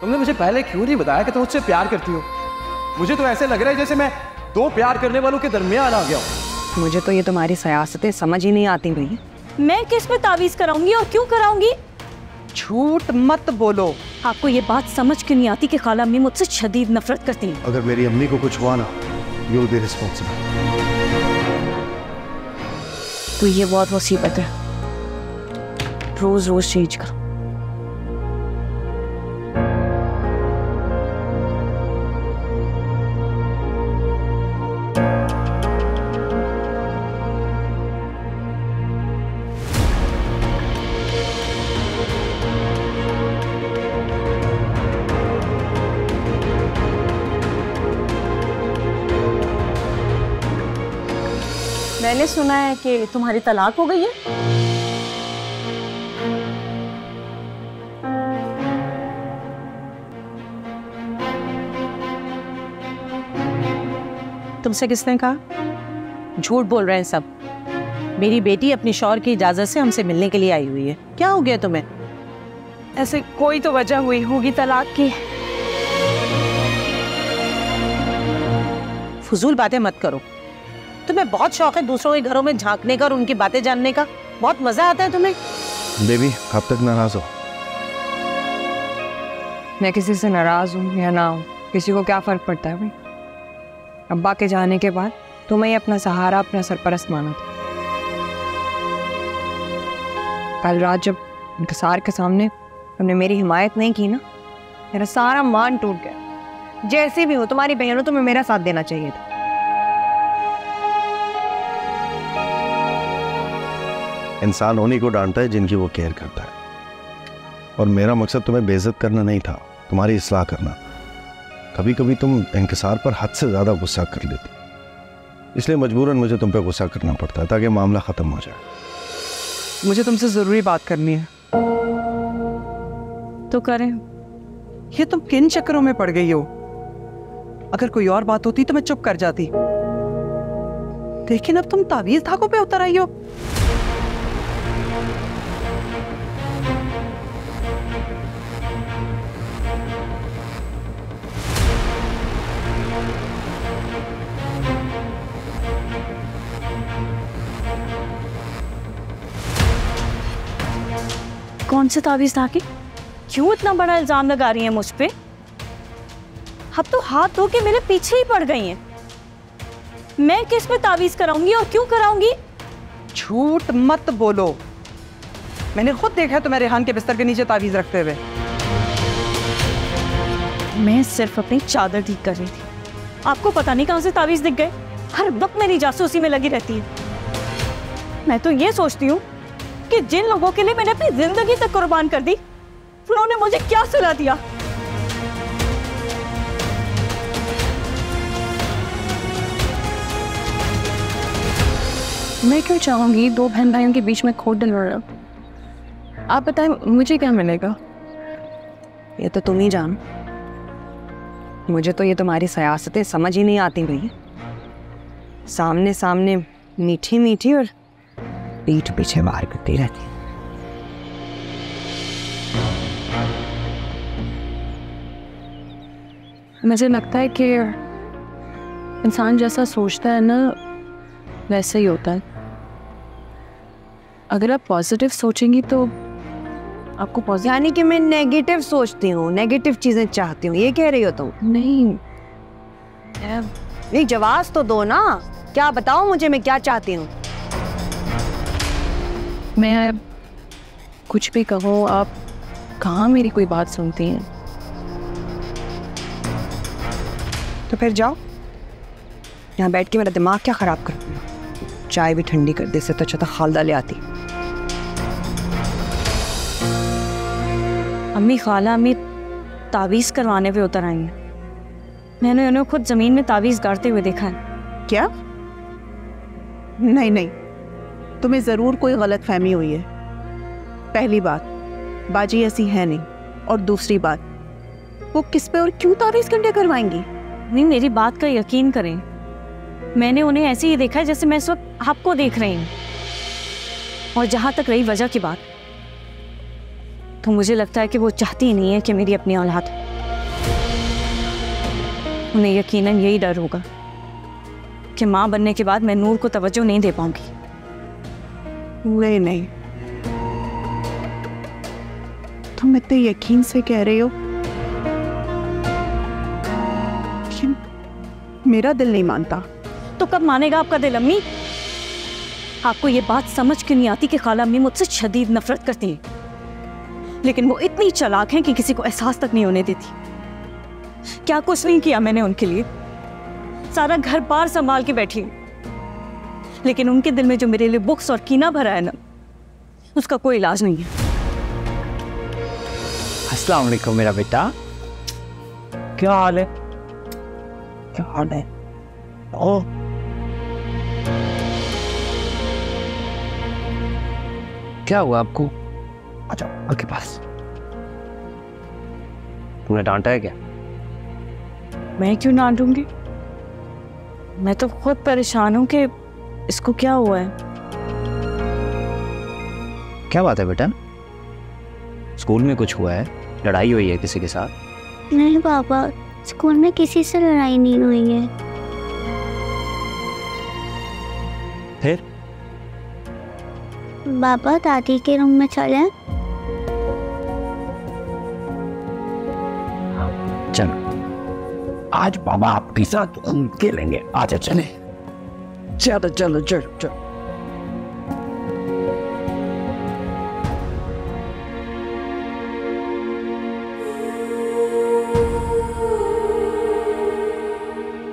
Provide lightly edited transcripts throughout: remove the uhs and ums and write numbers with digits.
तुमने मुझे पहले क्यों नहीं बताया कि तुम मुझसे प्यार करती हो? मुझे तो ऐसे लग रहा है जैसे मैं दो प्यार करने वालों के दरमियान आ गया हूँ। मुझे तो ये तुम्हारी सियासतें समझ ही नहीं आती भैया। मैं किस पे तावीज कराऊंगी और क्यों कराऊंगी? झूठ मत बोलो। आपको ये बात समझ क्यों नहीं आती कि खाला अम्मी मुझसे शदीद नफरत करती हैं? अगर मेरी अम्मी को कुछ हुआ ना, यू विल बी रिस्पॉन्सिबल। तो ये बहुत मुसीबत है, रोज रोज चेंज करो। मैंने सुना है कि तुम्हारी तलाक हो गई है। तुमसे किसने कहा? झूठ बोल रहे हैं सब। मेरी बेटी अपनी शौहर की इजाजत से हमसे मिलने के लिए आई हुई है। क्या हो गया तुम्हें? ऐसे कोई तो वजह हुई होगी तलाक की। फजूल बातें मत करो। तुम्हें बहुत शौक है दूसरों के घरों में झांकने का और उनकी बातें जानने का। बहुत मजा आता है तुम्हें। बेबी, कब तक नाराज हो? मैं किसी से नाराज हूँ या ना हूँ, किसी को क्या फर्क पड़ता है भाई? अब्बा के जाने के बाद तुम्हें ही अपना सहारा, अपना सरपरस्त माना था। कल रात जब इंकसार के सामने तुमने मेरी हिमायत नहीं की ना, मेरा सारा मान टूट गया। जैसे भी हो तुम्हारी बहन हो, तुम्हें मेरा साथ देना चाहिए था। इंसान उन्हीं को डांटता है जिनकी वो केयर करता है, और मेरा मकसद तुम्हें बेइज्जत करना नहीं था, तुम्हारी इस्लाह करना। कभी कभी तुम इंकिसार पर हद से ज़्यादा गुस्सा कर लेती, इसलिए मजबूरन मुझे तुम पे गुस्सा करना पड़ता है ताकि मामला ख़त्म हो जाए। मुझे तुमसे ज़रूरी बात करनी है। तो करें। ये तुम किन चक्करों में पड़ गई हो? अगर कोई और बात होती तो मैं चुप कर जाती, लेकिन अब तुम तावीज़ धागों पे उतर आई हो। कौन से तावीज़ धागे? क्यों इतना बड़ा इल्जाम लगा रही हैं मुझ पे? अब तो हाथ धो के मेरे पीछे ही पड़ गई हैं। मैं किस पे तावीज़ कराऊंगी और क्यों कराऊंगी? झूठ मत बोलो। मैंने खुद देखा है तुम्हें रेहान के बिस्तर के नीचे तावीज़ रखते हुए। मैं सिर्फ अपनी चादर ठीक कर रही थी। आपको पता नहीं कहां से तावीज़ दिख गए। हर वक्त मेरी जासूसी में लगी रहती है। मैं तो ये सोचती हूँ कि जिन लोगों के लिए मैंने अपनी जिंदगी तक कुर्बान कर दी, उन्होंने मुझे क्या सलाह दिया। मैं क्यों चाहूंगी दो बहन भाइयों के बीच में खोट डलवाना? आप बताएं मुझे क्या मिलेगा? ये तो तुम ही जानो। मुझे तो ये तुम्हारी सियासतें समझ ही नहीं आती भैया। सामने सामने मीठी मीठी और पीठ पीछे बाहर करती रहती। मुझे लगता है कि इंसान जैसा सोचता है ना, वैसे ही होता है। अगर आप पॉजिटिव सोचेंगी तो आपको पॉजिटिव। यानी कि मैं नेगेटिव सोचती हूँ, नेगेटिव चीजें चाहती हूँ, ये कह रही हो तुम? नहीं, एक जवाब तो दो ना। क्या बताओ मुझे, मैं क्या चाहती हूँ? मैं कुछ भी कहूँ, आप कहाँ मेरी कोई बात सुनती हैं? तो फिर जाओ, यहाँ बैठ के मेरा दिमाग क्या खराब करती हो? चाय भी ठंडी कर दे, इससे तो अच्छा था खालदा ले आती। अम्मी, खाला अम्मी तावीज़ करवाने पे उतर आई हैं। मैंने उन्हें खुद जमीन में तावीज़ गाड़ते हुए देखा है। क्या? नहीं नहीं, तुम्हें जरूर कोई गलत फहमी हुई है। पहली बात, बाजी ऐसी है नहीं, और दूसरी बात, वो किस पे और क्यों तावीज़ कंडे करवाएंगी? नहीं, मेरी बात का यकीन करें, मैंने उन्हें ऐसे ही देखा है जैसे मैं इस वक्त आपको देख रही हूँ। और जहाँ तक रही वजह की बात, तो मुझे लगता है कि वो चाहती ही नहीं है कि मेरी अपनी औलाद हो। उन्हें यकीनन यही डर होगा कि माँ बनने के बाद मैं नूर को तवज्जो नहीं दे पाऊंगी। नहीं, तुम इतने यकीन से कह रहे हो, लेकिन मेरा दिल नहीं मानता। तो कब मानेगा आपका दिल अम्मी? आपको ये बात समझ क्यों नहीं आती कि खाला अम्मी मुझसे शदीद नफरत करती है, लेकिन वो इतनी चालाक हैं कि किसी को एहसास तक नहीं होने देती। क्या कुछ नहीं किया मैंने उनके लिए, सारा घर बार संभाल के बैठी हूँ, लेकिन उनके दिल में जो मेरे लिए बुक्स और कीना भरा है ना, उसका कोई इलाज नहीं है। अस्सलाम वालेकुम मेरा बेटा, क्या हाल है? क्या हाल है? ओ क्या हुआ आपको? आ जाओ आपके पास। तुमने डांटा है क्या? मैं क्यों डांटूंगी? मैं तो खुद परेशान हूं कि इसको क्या हुआ है। क्या बात है बेटा? स्कूल में कुछ हुआ है? लड़ाई हुई है किसी के साथ? नहीं पापा, स्कूल में किसी से लड़ाई नहीं हुई है। फिर? पापा दादी के रूम में चलें? चलो आज बाबा आपके साथ खेलेंगे, आजा चले। चलो चलो चलो चलो।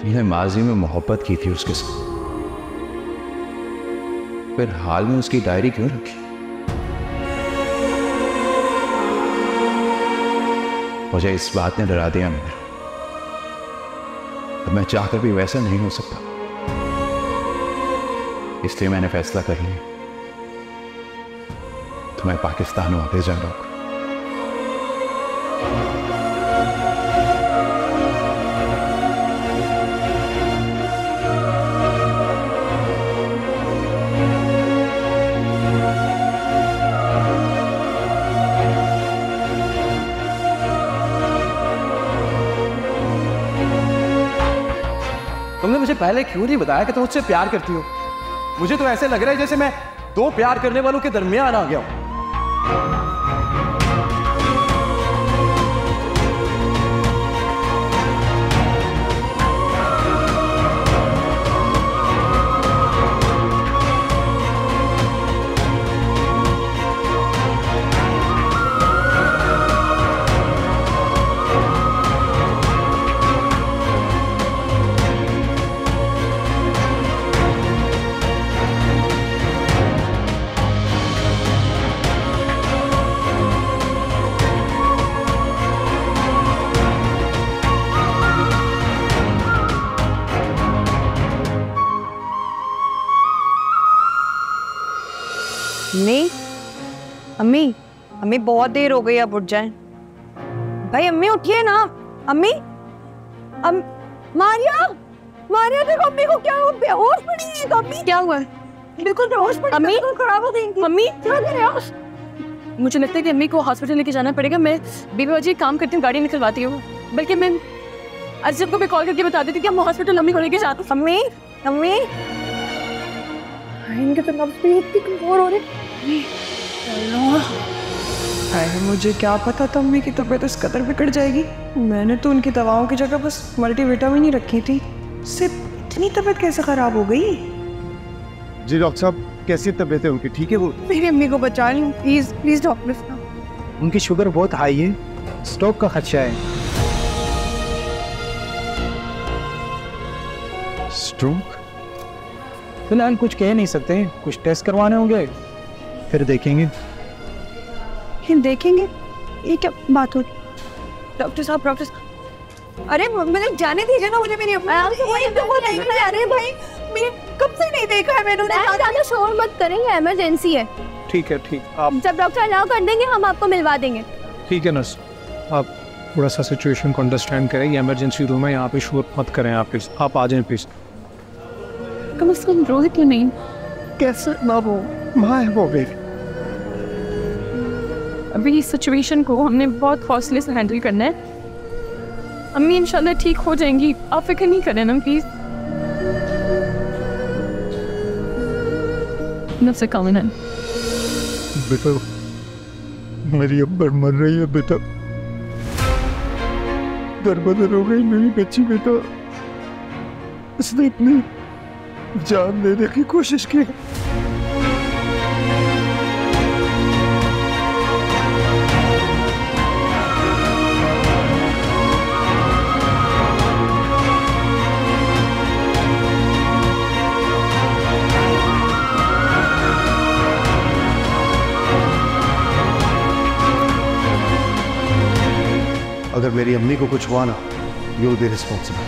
तुमने माजी में मोहब्बत की थी उसके साथ, फिर हाल में उसकी डायरी क्यों रखी? मुझे इस बात ने डरा दिया मेरा। अब मैं चाहकर भी वैसा नहीं हो सकता, इसलिए मैंने फैसला कर लिया, तो मैं पाकिस्तान वापस जा रहा हूं। तुमने मुझे पहले क्यों नहीं बताया कि तुम मुझसे प्यार करती हो? मुझे तो ऐसे लग रहा है जैसे मैं दो प्यार करने वालों के दरमियान आ गया हूं। अम्मी, अम्मी, अम्मी बहुत देर हो गई, अब उठ जाएं। भाई अम्मी उठिए ना। अम्मी, मारिया, मारिया देखो अम्मी को क्या हुआ, बेहोश पड़ी है। तो अम्मी क्या हुआ? बिल्कुल बेहोश पड़ी, अम्मी खराब हो गई। अम्मी क्या कर रहे हो? मुझे लगता है कि अम्मी को हॉस्पिटल लेके जाना पड़ेगा। मैं बीबी बाजी काम करती हूँ, गाड़ी निकलवाती हूँ। बल्कि मैं अजीब को भी कॉल करके बता देती कि हम हॉस्पिटल अम्मी को लेके जाते हैं। अम्मी, अम्मी, इनके तो नब्ज भी इतनी कमजोर हो रही। मुझे क्या पता था अम्मी की तबीयत इस कदर बिगड़ जाएगी। मैंने तो उनकी दवाओं की जगह बस मल्टीविटामिन ही रखी थी, उससे इतनी तबीयत कैसे खराब हो गई? जी डॉक्टर साहब, कैसी तबीयत है उनकी? ठीक है वो? मेरी अम्मी को बचा ली प्लीज, प्लीज डॉक्टर साहब। उनकी शुगर बहुत हाई है, स्ट्रोक का खदशा है। स्ट्रोक? फिलहाल कुछ कह नहीं सकते, कुछ टेस्ट करवाने होंगे, फिर देखेंगे। देखेंगे? ये क्या बात हो रही? डॉक्टर साहब, डॉक्टर साहब, अरे मुझे जाने दीजिए ना, मुझे मेरी अम्मा। अरे भाई मैंने कब से नहीं देखा है मैंने। ज्यादा शोर मत करें, ये इमरजेंसी है। ठीक है, ठीक। आप जब डॉक्टर अलाउ कर देंगे हम आपको मिलवा देंगे। ठीक है नर्स, आप थोड़ा सा सिचुएशन को अंडरस्टैंड करें। ये इमरजेंसी रूम है, यहाँ पे शोर मत करें। आप प्लीज आप आ जाएं प्लीज। कम से कम रोहित क्यों नहीं? कैसे ना वो माँ है वो बेबी। अभी इस सिचुएशन को हमने बहुत हौसले से हैंडल करना है। अम्मी इंशाल्लाह ठीक हो जाएंगी, आप फिक्र नहीं करें ना प्लीज। नफ्स कौन है बेटा? मेरी अब्बर मर रही है बेटा, दरबदर हो गई मेरी बच्ची बेटा। इसने अपनी जान लेने की कोशिश की। अगर मेरी अम्मी को कुछ हुआ ना, यू विल बी रिस्पॉन्सिबल।